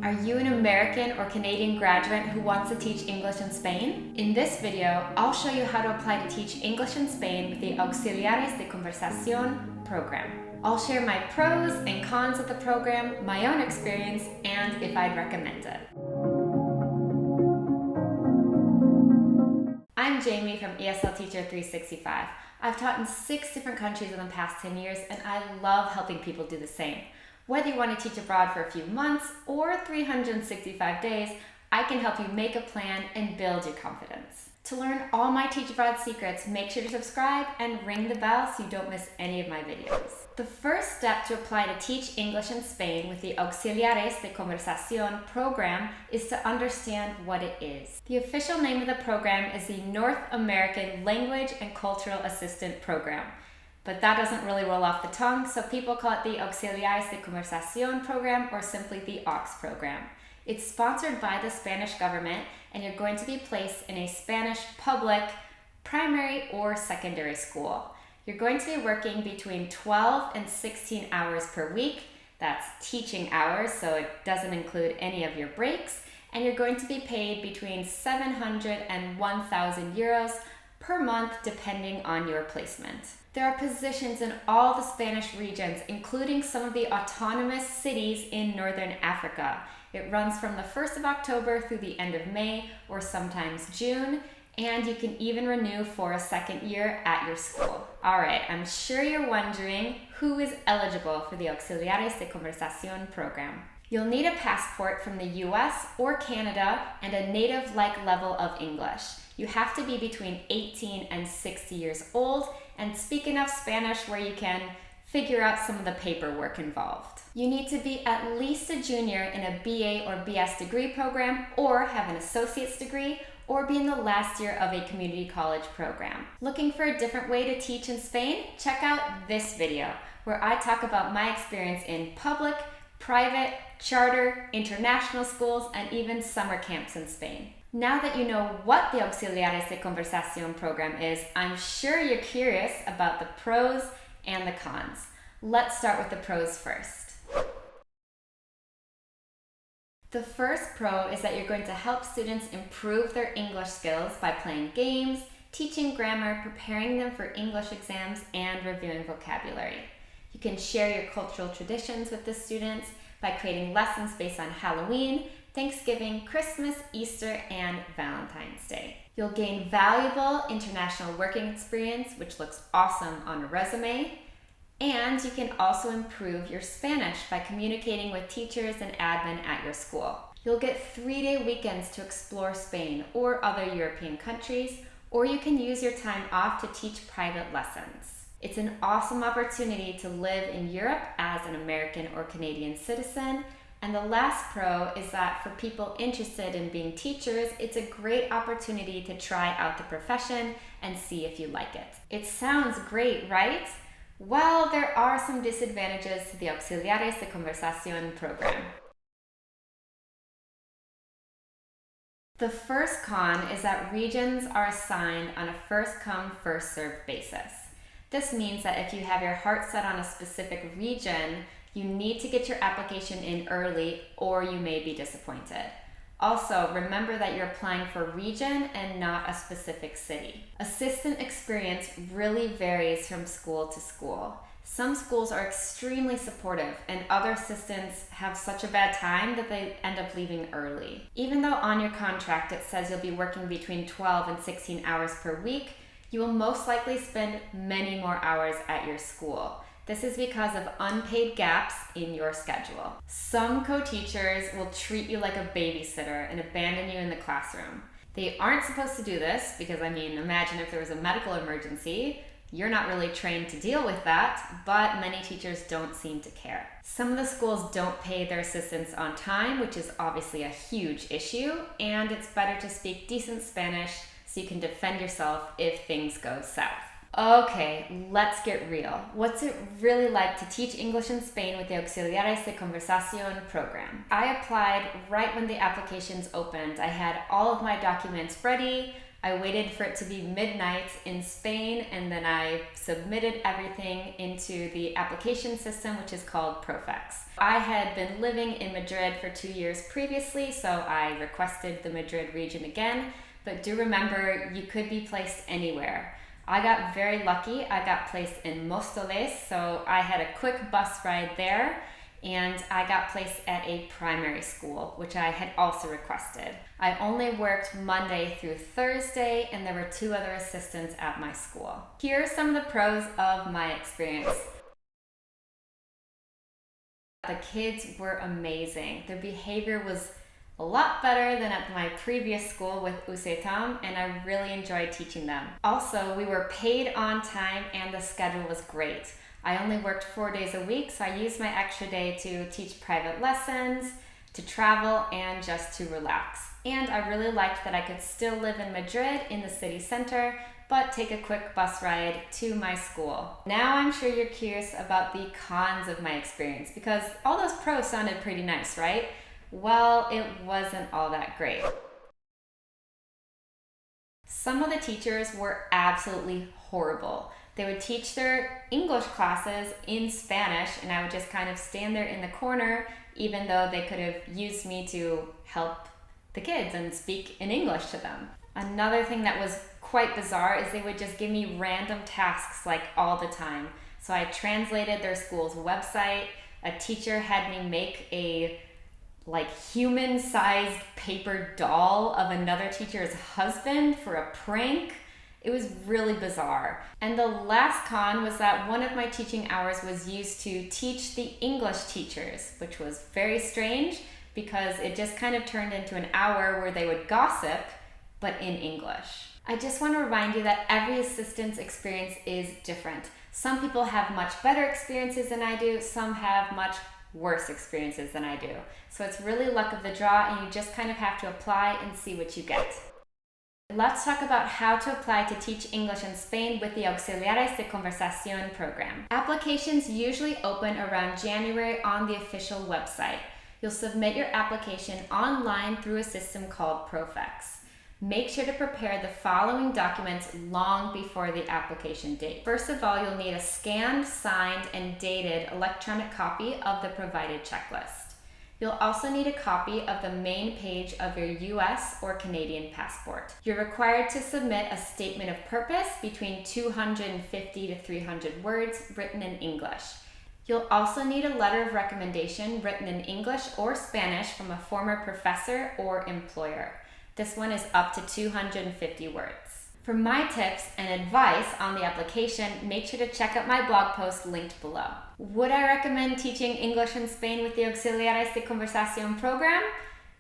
Are you an American or Canadian graduate who wants to teach English in Spain? In this video, I'll show you how to apply to teach English in Spain with the Auxiliares de Conversación program. I'll share my pros and cons of the program, my own experience, and if I'd recommend it. I'm Jamie from ESL Teacher 365. I've taught in 6 different countries in the past 10 years, and I love helping people do the same. Whether you want to teach abroad for a few months or 365 days, I can help you make a plan and build your confidence. To learn all my Teach Abroad secrets, make sure to subscribe and ring the bell so you don't miss any of my videos. The first step to apply to teach English in Spain with the Auxiliares de Conversación program is to understand what it is. The official name of the program is the North American Language and Cultural Assistant Program. But that doesn't really roll off the tongue, so people call it the Auxiliares de Conversación program or simply the AUX program. It's sponsored by the Spanish government, and you're going to be placed in a Spanish public, primary, or secondary school. You're going to be working between 12 and 16 hours per week. That's teaching hours, so it doesn't include any of your breaks. And you're going to be paid between 700 and 1,000 euros per month, depending on your placement. There are positions in all the Spanish regions, including some of the autonomous cities in Northern Africa. It runs from the 1st of October through the end of May or sometimes June, and you can even renew for a second year at your school. All right, I'm sure you're wondering who is eligible for the Auxiliares de Conversación program. You'll need a passport from the US or Canada and a native-like level of English. You have to be between 18 and 60 years old and speak enough Spanish where you can figure out some of the paperwork involved. You need to be at least a junior in a BA or BS degree program, or have an associate's degree, or be in the last year of a community college program. Looking for a different way to teach in Spain? Check out this video, where I talk about my experience in public, private, charter, international schools, and even summer camps in Spain. Now that you know what the Auxiliares de Conversación program is, I'm sure you're curious about the pros and the cons. Let's start with the pros first. The first pro is that you're going to help students improve their English skills by playing games, teaching grammar, preparing them for English exams, and reviewing vocabulary. You can share your cultural traditions with the students by creating lessons based on Halloween, Thanksgiving, Christmas, Easter, and Valentine's Day. You'll gain valuable international working experience, which looks awesome on a resume. And you can also improve your Spanish by communicating with teachers and admin at your school. You'll get 3-day weekends to explore Spain or other European countries, or you can use your time off to teach private lessons. It's an awesome opportunity to live in Europe as an American or Canadian citizen. And the last pro is that for people interested in being teachers, it's a great opportunity to try out the profession and see if you like it. It sounds great, right? Well, there are some disadvantages to the Auxiliares de Conversación program. The first con is that regions are assigned on a first-come, first-served basis. This means that if you have your heart set on a specific region, you need to get your application in early or you may be disappointed. Also, remember that you're applying for a region and not a specific city. Assistant experience really varies from school to school. Some schools are extremely supportive and other assistants have such a bad time that they end up leaving early. Even though on your contract it says you'll be working between 12 and 16 hours per week, you will most likely spend many more hours at your school. This is because of unpaid gaps in your schedule. Some co-teachers will treat you like a babysitter and abandon you in the classroom. They aren't supposed to do this because, imagine if there was a medical emergency. You're not really trained to deal with that, but many teachers don't seem to care. Some of the schools don't pay their assistants on time, which is obviously a huge issue, and it's better to speak decent Spanish so you can defend yourself if things go south. Okay, let's get real. What's it really like to teach English in Spain with the Auxiliares de Conversación program? I applied right when the applications opened. I had all of my documents ready. I waited for it to be midnight in Spain, and then I submitted everything into the application system, which is called Profex. I had been living in Madrid for 2 years previously, so I requested the Madrid region again, but do remember you could be placed anywhere. I got very lucky. I got placed in Móstoles, so I had a quick bus ride there, and I got placed at a primary school, which I had also requested. I only worked Monday through Thursday, and there were 2 other assistants at my school. Here are some of the pros of my experience. The kids were amazing. Their behavior was a lot better than at my previous school with UCETAM, and I really enjoyed teaching them. Also, we were paid on time and the schedule was great. I only worked 4 days a week, so I used my extra day to teach private lessons, to travel, and just to relax. And I really liked that I could still live in Madrid in the city center, but take a quick bus ride to my school. Now I'm sure you're curious about the cons of my experience, because all those pros sounded pretty nice, right? Well, it wasn't all that great. Some of the teachers were absolutely horrible. They would teach their English classes in Spanish, and I would just kind of stand there in the corner, even though they could have used me to help the kids and speak in English to them. Another thing that was quite bizarre is they would just give me random tasks like all the time. So I translated their school's website. A teacher had me make a human-sized paper doll of another teacher's husband for a prank. It was really bizarre. And the last con was that one of my teaching hours was used to teach the English teachers, which was very strange because it just kind of turned into an hour where they would gossip, but in English. I just want to remind you that every assistant's experience is different. Some people have much better experiences than I do, some have much worse experiences than I do. So it's really luck of the draw, and you just kind of have to apply and see what you get. Let's talk about how to apply to teach English in Spain with the Auxiliares de Conversación program. Applications usually open around January on the official website. You'll submit your application online through a system called Profex. Make sure to prepare the following documents long before the application date. First of all, you'll need a scanned, signed, and dated electronic copy of the provided checklist. You'll also need a copy of the main page of your US or Canadian passport. You're required to submit a statement of purpose between 250 to 300 words written in English. You'll also need a letter of recommendation written in English or Spanish from a former professor or employer. This one is up to 250 words. For my tips and advice on the application, make sure to check out my blog post linked below. Would I recommend teaching English in Spain with the Auxiliares de Conversación program?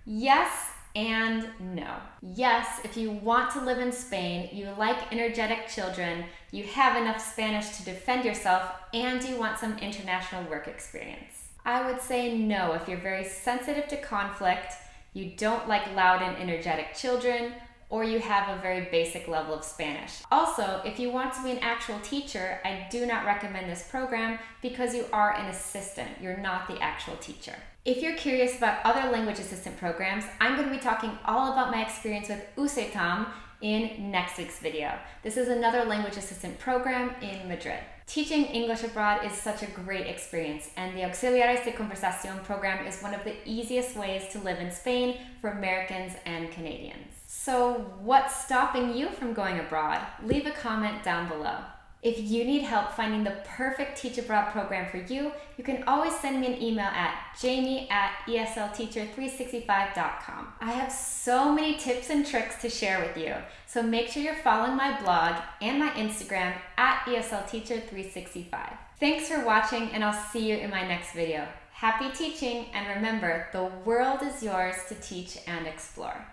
Yes and no. Yes, if you want to live in Spain, you like energetic children, you have enough Spanish to defend yourself, and you want some international work experience. I would say no if you're very sensitive to conflict, you don't like loud and energetic children, or you have a very basic level of Spanish. Also, if you want to be an actual teacher, I do not recommend this program because you are an assistant. You're not the actual teacher. If you're curious about other language assistant programs, I'm going to be talking all about my experience with UCETAM in next week's video. This is another language assistant program in Madrid. Teaching English abroad is such a great experience, and the Auxiliares de Conversación program is one of the easiest ways to live in Spain for Americans and Canadians. So what's stopping you from going abroad? Leave a comment down below. If you need help finding the perfect Teach Abroad program for you, you can always send me an email at jamie@eslteacher365.com. I have so many tips and tricks to share with you, so make sure you're following my blog and my Instagram at eslteacher365. Thanks for watching, and I'll see you in my next video. Happy teaching, and remember, the world is yours to teach and explore.